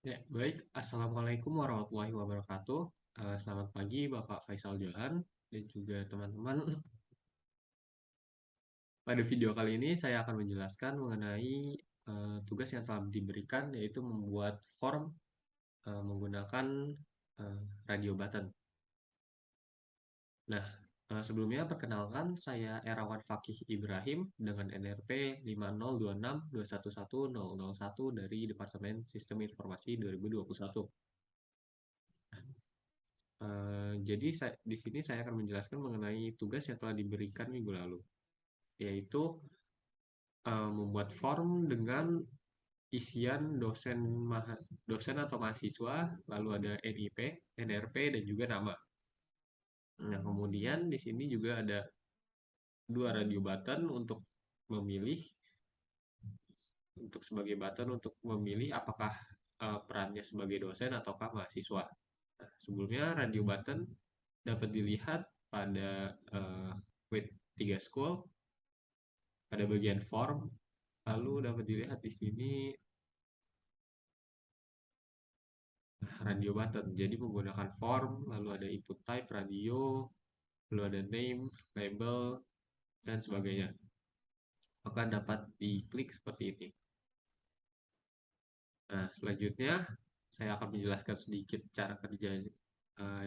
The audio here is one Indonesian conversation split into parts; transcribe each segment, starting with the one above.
Ya, baik. Assalamualaikum warahmatullahi wabarakatuh. Selamat pagi, Bapak Faisal Johan dan juga teman-teman. Pada video kali ini saya akan menjelaskan mengenai tugas yang telah diberikan, yaitu membuat form menggunakan eh, radio button. Nah, sebelumnya perkenalkan saya Erawan Fakih Ibrahim dengan NRP 5026211001 dari Departemen Sistem Informasi 2021. Jadi di sini saya akan menjelaskan mengenai tugas yang telah diberikan minggu lalu, yaitu membuat form dengan isian dosen atau mahasiswa, lalu ada NIP, NRP, dan juga nama. Nah, kemudian di sini juga ada dua radio button memilih sebagai button untuk memilih apakah perannya sebagai dosen ataukah mahasiswa. Nah, sebelumnya radio button dapat dilihat pada with 3 school pada bagian form, lalu dapat dilihat di sini radio button. Jadi menggunakan form, lalu ada input type radio, lalu ada name, label, dan sebagainya. Maka dapat diklik seperti ini. Nah, selanjutnya saya akan menjelaskan sedikit cara kerja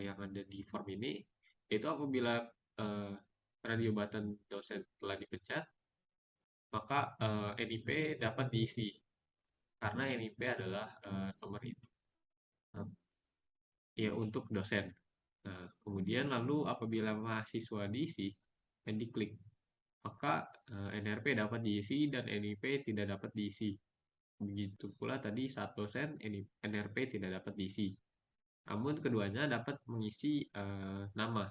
yang ada di form ini. Yaitu apabila uh, radio button dosen telah dipencet, maka NIP dapat diisi karena NIP adalah nomor itu ya untuk dosen. Nah, kemudian lalu apabila mahasiswa diisi dan diklik, maka NRP dapat diisi dan NIP tidak dapat diisi. Begitu pula tadi saat dosen NRP tidak dapat diisi. Namun keduanya dapat mengisi nama.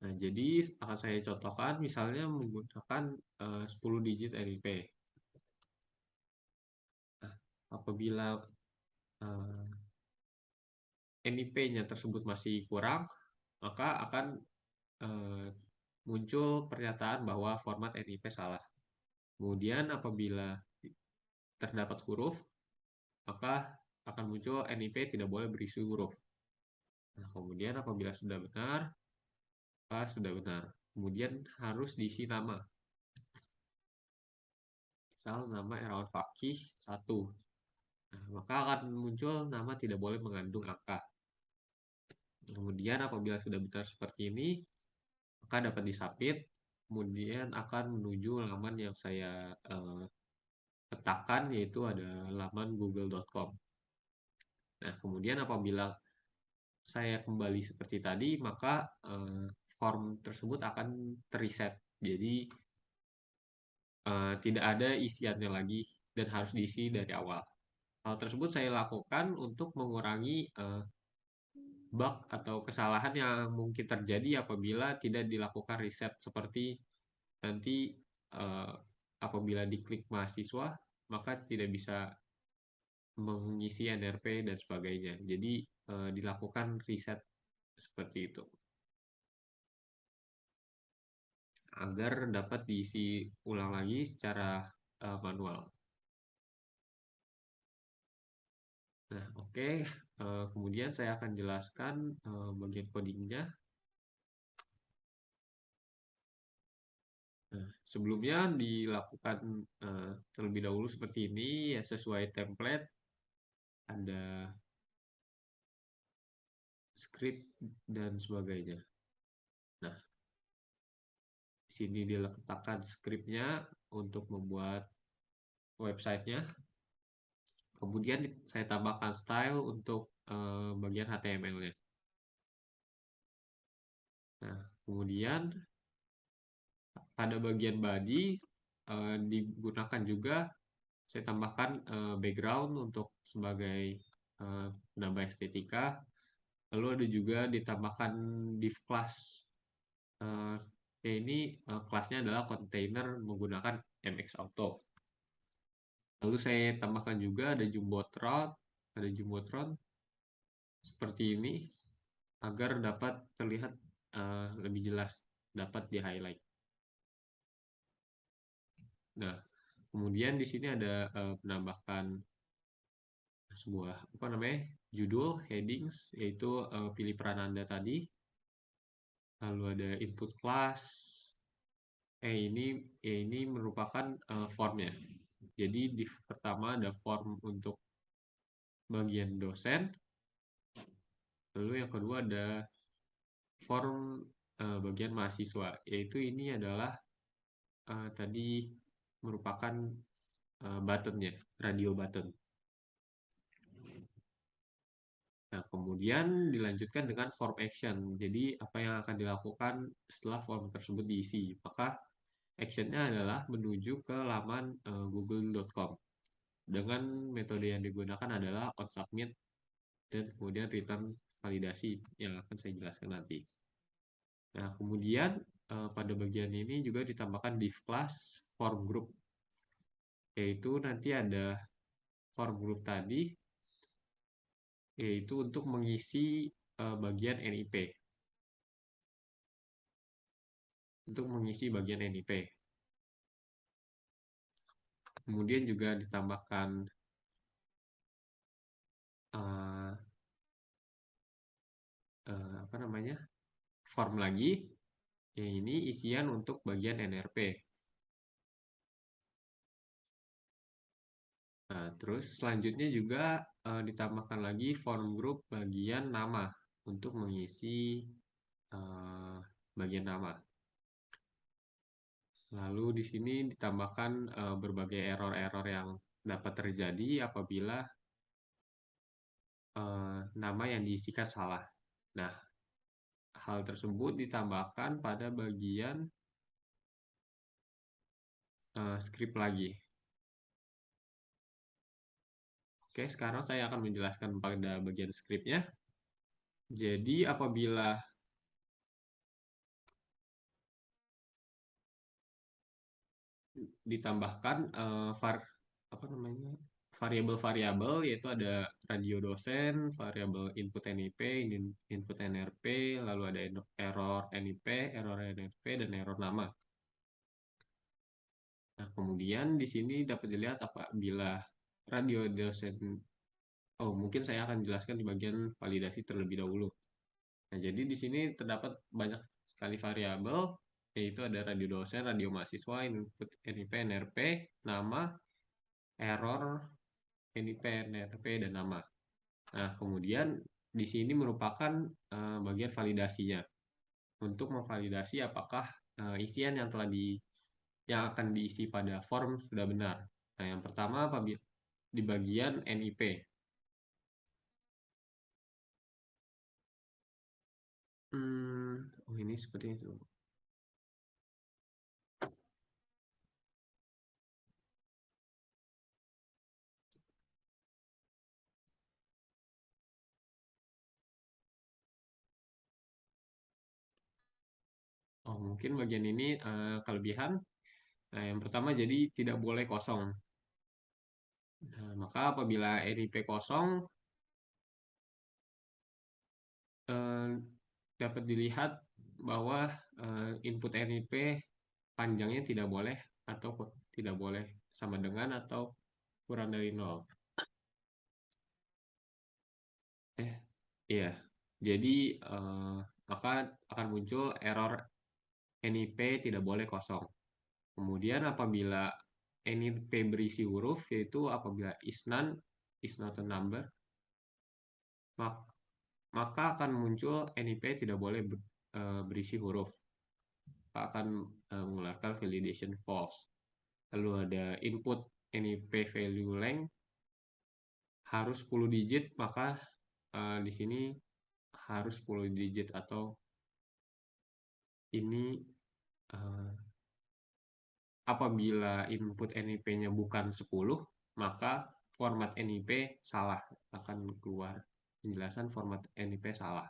Nah, jadi akan saya contohkan misalnya menggunakan 10 digit NIP. Nah, apabila NIP-nya tersebut masih kurang, maka akan eh, muncul pernyataan bahwa format NIP salah. Kemudian apabila terdapat huruf, maka akan muncul NIP tidak boleh berisi huruf. Nah, kemudian apabila sudah benar, maka sudah benar. Kemudian harus diisi nama. Misal nama Erawan Fakih 1. Nah, maka akan muncul nama tidak boleh mengandung angka. Kemudian apabila sudah benar seperti ini, maka dapat disubmit. Kemudian akan menuju laman yang saya letakkan, yaitu ada laman google.com. Nah, kemudian apabila saya kembali seperti tadi, maka form tersebut akan terreset. Jadi tidak ada isiannya lagi dan harus diisi dari awal. Hal tersebut saya lakukan untuk mengurangi bug atau kesalahan yang mungkin terjadi apabila tidak dilakukan riset seperti nanti eh, apabila diklik mahasiswa maka tidak bisa mengisi NRP dan sebagainya. Jadi dilakukan riset seperti itu agar dapat diisi ulang lagi secara manual. Nah, oke. Kemudian saya akan jelaskan bagian codingnya. Nah, sebelumnya dilakukan terlebih dahulu seperti ini ya sesuai template ada script dan sebagainya. Nah, di sini diletakkan scriptnya untuk membuat websitenya. Kemudian saya tambahkan style untuk bagian HTML-nya. Nah, kemudian pada bagian body digunakan juga saya tambahkan background untuk sebagai penambah estetika. Lalu ada juga ditambahkan div class. Eh, ya ini kelasnya adalah container menggunakan MX Auto. Lalu saya tambahkan juga ada Jumbotron seperti ini agar dapat terlihat lebih jelas, dapat di highlight. Nah, kemudian di sini ada penambahkan sebuah judul, headings, yaitu pilih peran Anda tadi, lalu ada input class. Ini merupakan formnya. Jadi di pertama ada form untuk bagian dosen, lalu yang kedua ada form bagian mahasiswa, yaitu ini adalah tadi merupakan buttonnya, radio button. Nah, kemudian dilanjutkan dengan form action. Jadi, apa yang akan dilakukan setelah form tersebut diisi? Maka, actionnya adalah menuju ke laman google.com. Dengan metode yang digunakan adalah onSubmit dan kemudian return validasi yang akan saya jelaskan nanti. Nah, kemudian pada bagian ini juga ditambahkan div class form group. Yaitu nanti ada form group tadi, yaitu untuk mengisi bagian NIP. Untuk mengisi bagian NIP. Kemudian juga ditambahkan form lagi, yang ini isian untuk bagian NRP. Nah, terus selanjutnya juga ditambahkan lagi form group bagian nama untuk mengisi bagian nama. Lalu di sini ditambahkan berbagai error-error yang dapat terjadi apabila nama yang diisikan salah. Nah, hal tersebut ditambahkan pada bagian script lagi. Oke, sekarang saya akan menjelaskan pada bagian scriptnya. Jadi apabila ditambahkan variabel-variabel, yaitu ada radio dosen, variabel input NIP, input NRP, lalu ada error NIP, dan error nama. Nah, kemudian di sini dapat dilihat apabila radio dosen, mungkin saya akan jelaskan di bagian validasi terlebih dahulu. Nah, jadi di sini terdapat banyak sekali variabel, yaitu ada radio dosen, radio mahasiswa, input NIP, NRP, nama, error, NIP, NRP, dan nama. Nah, kemudian di sini merupakan bagian validasinya untuk memvalidasi apakah isian yang akan diisi pada form sudah benar. Nah, yang pertama di bagian NIP. Ini seperti itu. Mungkin bagian ini kelebihan. Nah, yang pertama jadi tidak boleh kosong. Nah, maka apabila NIP kosong, dapat dilihat bahwa input NIP panjangnya tidak boleh sama dengan atau kurang dari 0. Iya. Jadi maka akan muncul error NIP tidak boleh kosong. Kemudian apabila NIP berisi huruf, yaitu apabila is none, is not a number, maka akan muncul NIP tidak boleh berisi huruf. Akan mengeluarkan validation false. Lalu ada input NIP value length harus 10 digit, maka di sini harus 10 digit, atau ini apabila input NIP-nya bukan 10, maka format NIP salah, akan keluar penjelasan format NIP salah.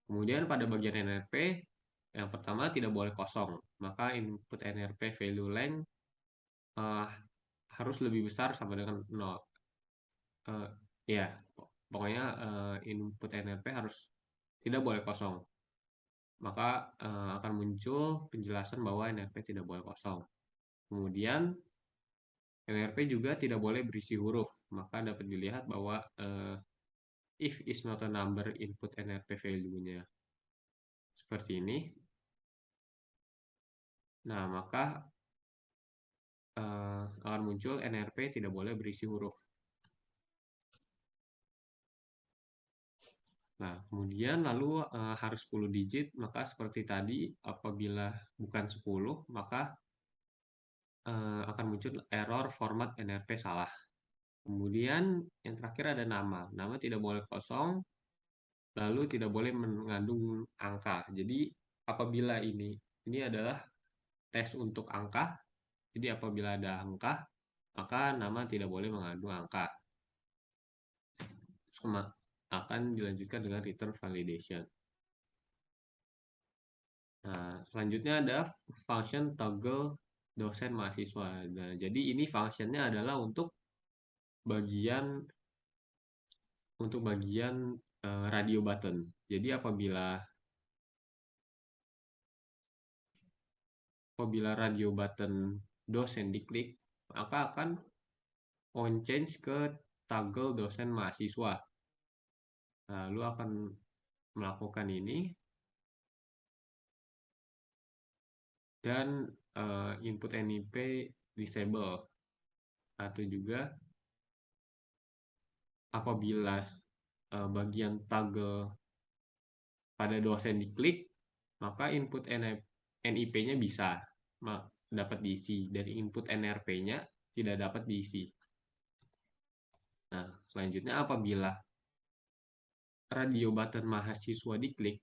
Kemudian pada bagian NRP, yang pertama tidak boleh kosong, maka input NRP value length harus lebih besar sama dengan 0. Ya, pokoknya input NRP harus tidak boleh kosong. Maka akan muncul penjelasan bahwa NRP tidak boleh kosong. Kemudian NRP juga tidak boleh berisi huruf, maka dapat dilihat bahwa if is not a number input NRP value-nya seperti ini. Nah, maka akan muncul NRP tidak boleh berisi huruf. Nah, kemudian lalu harus 10 digit, maka seperti tadi apabila bukan 10, maka akan muncul error format NRP salah. Kemudian yang terakhir ada nama. Nama tidak boleh kosong, lalu tidak boleh mengandung angka. Jadi apabila ini adalah tes untuk angka, jadi apabila ada angka, maka nama tidak boleh mengandung angka. Akan dilanjutkan dengan return validation. Nah, selanjutnya ada function toggle dosen mahasiswa. Nah, jadi ini functionnya adalah bagian untuk bagian radio button. Jadi apabila radio button dosen diklik, maka akan on change ke toggle dosen mahasiswa. Lalu akan melakukan ini dan input NIP disable, atau juga apabila bagian toggle pada dosen diklik, maka input NIP-nya bisa dapat diisi, dari input NRP-nya tidak dapat diisi. Nah, selanjutnya apabila radio button mahasiswa diklik,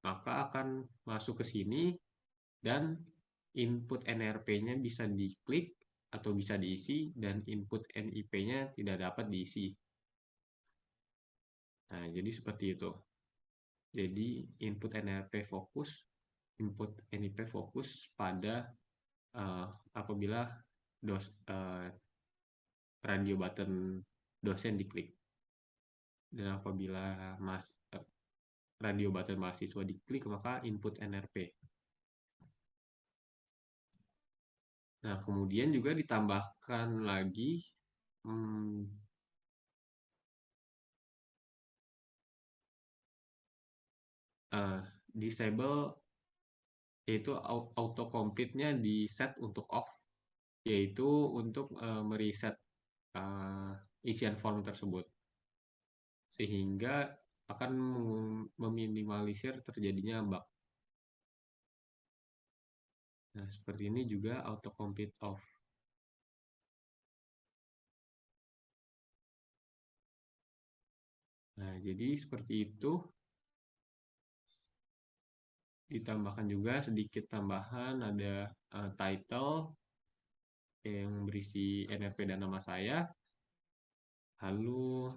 maka akan masuk ke sini dan input NRP-nya bisa diklik atau bisa diisi, dan input NIP-nya tidak dapat diisi. Nah, jadi seperti itu. Jadi input NRP fokus, input NIP fokus pada apabila radio button dosen diklik. Dan apabila radio button mahasiswa diklik, maka input NRP. Nah, kemudian juga ditambahkan lagi disable, yaitu autocomplete-nya di set untuk off, yaitu untuk mereset isian form tersebut, sehingga akan meminimalisir terjadinya bug. Nah, seperti ini juga autocomplete off. Nah, jadi seperti itu. Ditambahkan juga sedikit tambahan, ada title yang berisi NRP dan nama saya. Lalu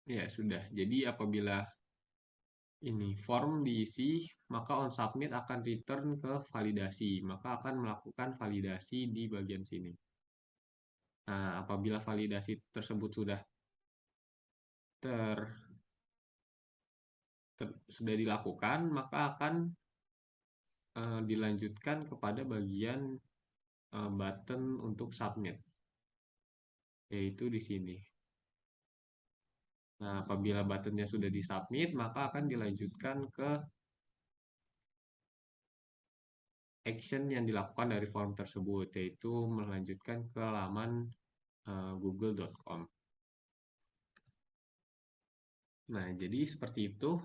ya sudah. Jadi apabila ini form diisi, maka on submit akan return ke validasi, maka akan melakukan validasi di bagian sini. Nah, apabila validasi tersebut sudah sudah dilakukan, maka akan dilanjutkan kepada bagian button untuk submit, yaitu di sini. Nah, apabila buttonnya sudah disubmit, maka akan dilanjutkan ke action yang dilakukan dari form tersebut, yaitu melanjutkan ke laman google.com. Nah, jadi seperti itu.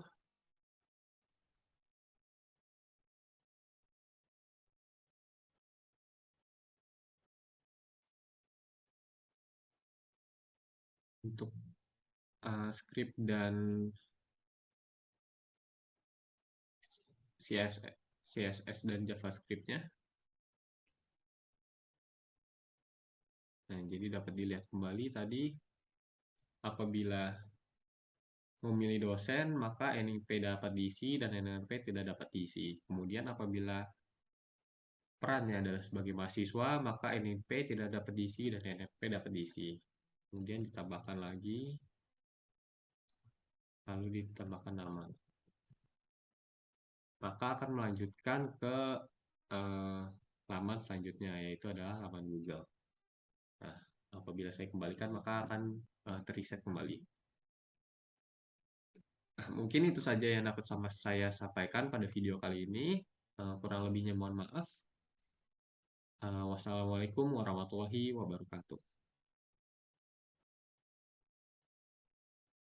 Untuk script dan CSS dan JavaScript-nya. Nah, jadi dapat dilihat kembali tadi, apabila memilih dosen, maka NIP dapat diisi dan NRP tidak dapat diisi. Kemudian apabila perannya adalah sebagai mahasiswa, maka NIP tidak dapat diisi dan NRP dapat diisi. Kemudian ditambahkan lagi lalu ditambahkan nama. Maka akan melanjutkan ke eh, laman selanjutnya, yaitu adalah laman Google. Nah, apabila saya kembalikan, maka akan terreset kembali. Nah, mungkin itu saja yang dapat sama saya sampaikan pada video kali ini. Kurang lebihnya mohon maaf. Wassalamualaikum warahmatullahi wabarakatuh.